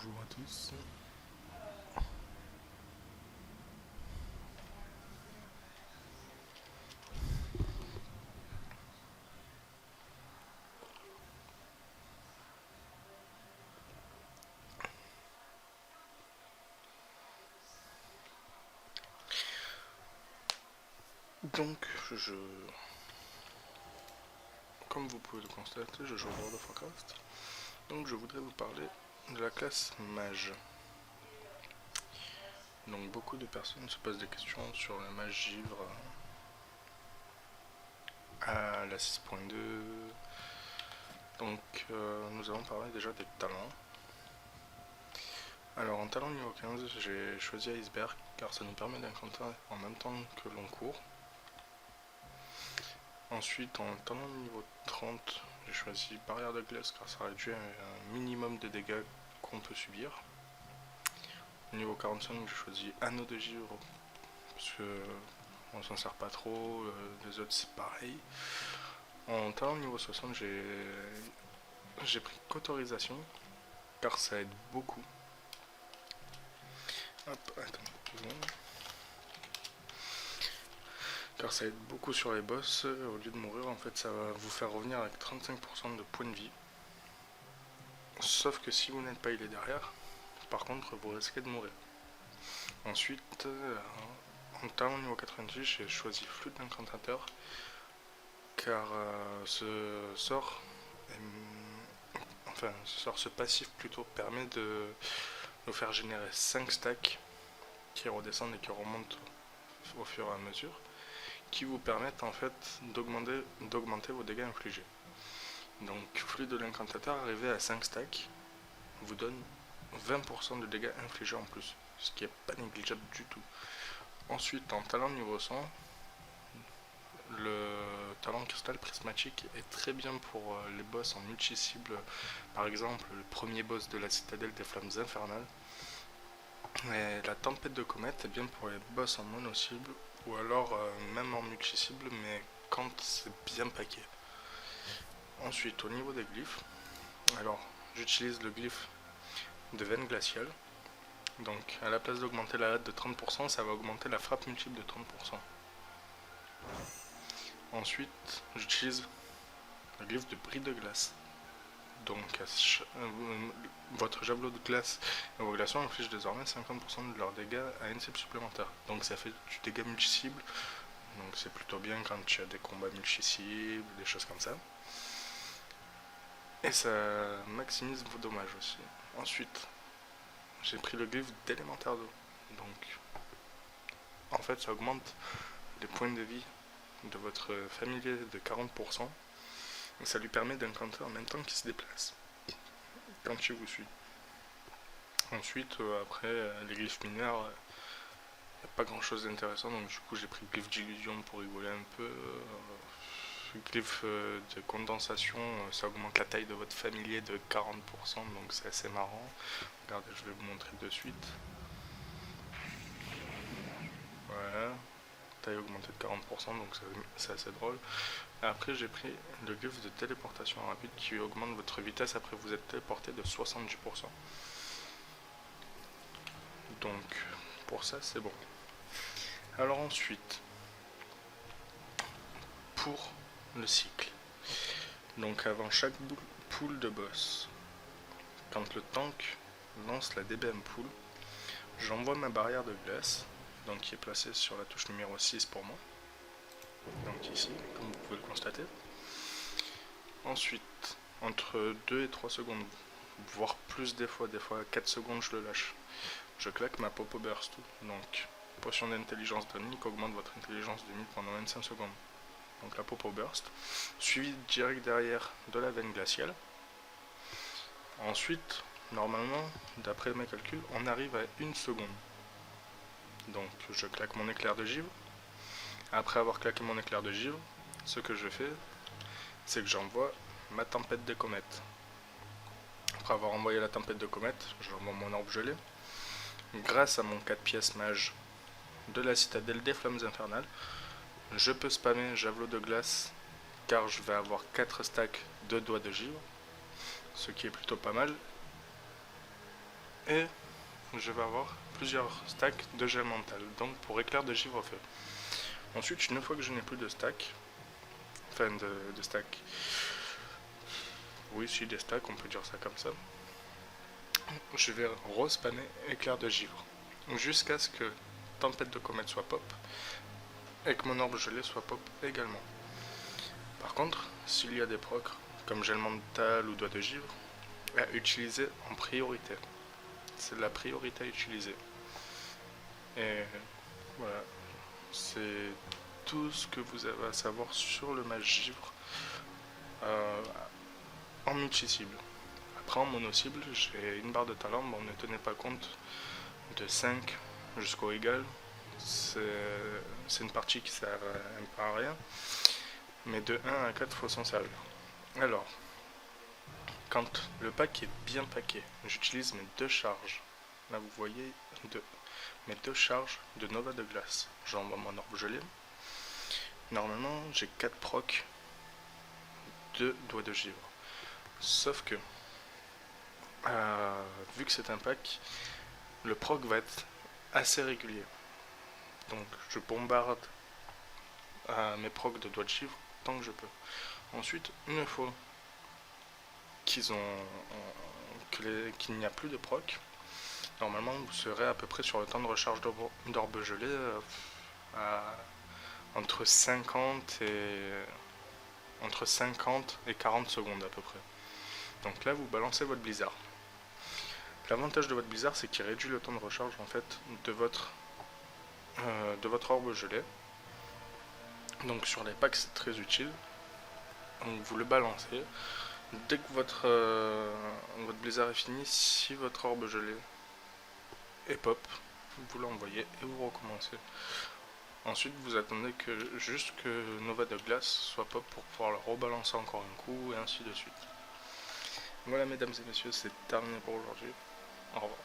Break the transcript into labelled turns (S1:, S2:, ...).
S1: Bonjour à tous. Donc, comme vous pouvez le constater, je joue à World of Warcraft. Donc, je voudrais vous parler de la classe mage. Donc, beaucoup de personnes se posent des questions sur le mage givre à la 6.2. Donc, nous allons parler déjà des talents. Alors, en talent niveau 15, j'ai choisi Iceberg car ça nous permet d'incanter en même temps que l'on court. Ensuite, en talent niveau 30, j'ai choisi Barrière de glace car ça réduit un minimum de dégâts qu'on peut subir. Au niveau 45, j'ai choisi Anneau de givre parce que on s'en sert pas trop, les autres c'est pareil. En talent niveau 60, j'ai pris Cautorisation car ça aide beaucoup. Hop, attends, car ça aide beaucoup sur les boss. Au lieu de mourir, en fait, ça va vous faire revenir avec 35% de points de vie. Sauf que si vous n'êtes pas healé derrière, par contre, vous risquez de mourir. Ensuite, en talent niveau 90, j'ai choisi Flûte d'incantateur car ce passif plutôt permet de nous faire générer 5 stacks qui redescendent et qui remontent au fur et à mesure, qui vous permettent en fait d'augmenter vos dégâts infligés. Donc Flûte de l'incantateur arrivé à 5 stacks vous donne 20% de dégâts infligés en plus, ce qui est pas négligeable du tout. Ensuite, en talent niveau 100, le talent cristal prismatique est très bien pour les boss en multi-cible. Par exemple, le premier boss de la citadelle des flammes infernales. Et la tempête de comète est bien pour les boss en mono-cible ou alors même en multi-cible, mais quand c'est bien paqué. Ensuite, au niveau des glyphes, alors j'utilise le glyphe de veine glaciale. Donc à la place d'augmenter la hâte de 30%, ça va augmenter la frappe multiple de 30%. Ensuite, j'utilise le glyphe de bris de glace. Donc votre javelot de glace et vos glaçons infligent désormais 50% de leurs dégâts à une cible supplémentaire. Donc ça fait du dégât multi-cible. Donc c'est plutôt bien quand il y a des combats multi-cibles, des choses comme ça. Et ça maximise vos dommages aussi. Ensuite, j'ai pris le glyphe d'élémentaire d'eau. Donc en fait ça augmente les points de vie de votre familier de 40%. Et ça lui permet d'incanter en même temps qu'il se déplace quand il vous suit. Ensuite, après, les glyphes mineurs, il n'y a pas grand chose d'intéressant, donc du coup j'ai pris le glyphe d'illusion pour rigoler un peu. Le glyphe de condensation, ça augmente la taille de votre familier de 40%, donc c'est assez marrant. Regardez, je vais vous montrer de suite. Voilà, taille augmentée de 40%, donc c'est assez drôle. Après, j'ai pris le glyphe de téléportation rapide qui augmente votre vitesse après vous êtes téléporté de 70%. Donc, pour ça, c'est bon. Alors ensuite, pour le cycle. Donc avant chaque pool de boss, quand le tank lance la DBM pool, j'envoie ma barrière de glace, donc qui est placée sur la touche numéro 6 pour moi. Donc ici, comme vous pouvez le constater. Ensuite, entre 2 et 3 secondes, voire plus des fois 4 secondes je le lâche. Je claque ma Popo Burst, donc potion d'intelligence de Nick augmente votre intelligence de 1000 pendant 25 secondes. Donc la Popo Burst, suivi direct derrière de la veine glaciale. Ensuite, normalement, d'après mes calculs, on arrive à 1 seconde. Donc je claque mon éclair de givre. Après avoir claqué mon éclair de givre, ce que je fais, c'est que j'envoie ma tempête de comète. Après avoir envoyé la tempête de comète, j'envoie mon orbe gelé. Grâce à mon 4 pièces mage de la citadelle des flammes infernales, je peux spammer javelot de glace car je vais avoir 4 stacks de doigts de givre, ce qui est plutôt pas mal. et je vais avoir plusieurs stacks de gel mental, donc pour éclair de givre au feu. Ensuite, une fois que je n'ai plus de stack, enfin de stack, oui, si des stacks, on peut dire ça comme ça, je vais respammer éclair de givre jusqu'à ce que tempête de comète soit pop et que mon orbe gelé soit pop également. Par contre, s'il y a des procs comme gel mental ou doigt de givre, à utiliser en priorité. C'est la priorité à utiliser. Et voilà, c'est tout ce que vous avez à savoir sur le mage givre en multi-cible. Après en mono-cible, j'ai une barre de talent, bon ne tenez pas compte de 5 jusqu'au égal. C'est une partie qui sert un peu à rien. Mais de 1 à 4, il faut s'en servir. Alors, quand le pack est bien paqué, j'utilise mes 2 charges. Là vous voyez mes 2 charges de Nova de glace. J'envoie mon orbe gelé. Normalement j'ai 4 procs de doigts de givre. Sauf que, vu que c'est un pack, le proc va être assez régulier. Donc je bombarde mes procs de doigts de givre tant que je peux. Ensuite, une fois qu'il n'y a plus de proc, normalement vous serez à peu près sur le temps de recharge d'orbe gelé entre 50 et 40 secondes à peu près. Donc là vous balancez votre blizzard. L'avantage de votre blizzard, c'est qu'il réduit le temps de recharge en fait de votre orbe gelé. Donc sur les packs c'est très utile. Donc vous le balancez. Dès que votre blizzard est fini, si votre orbe gelé est pop, vous l'envoyez et vous recommencez. Ensuite vous attendez juste que Nova de glace soit pop pour pouvoir le rebalancer encore un coup et ainsi de suite. Voilà mesdames et messieurs, c'est terminé pour aujourd'hui. Au revoir.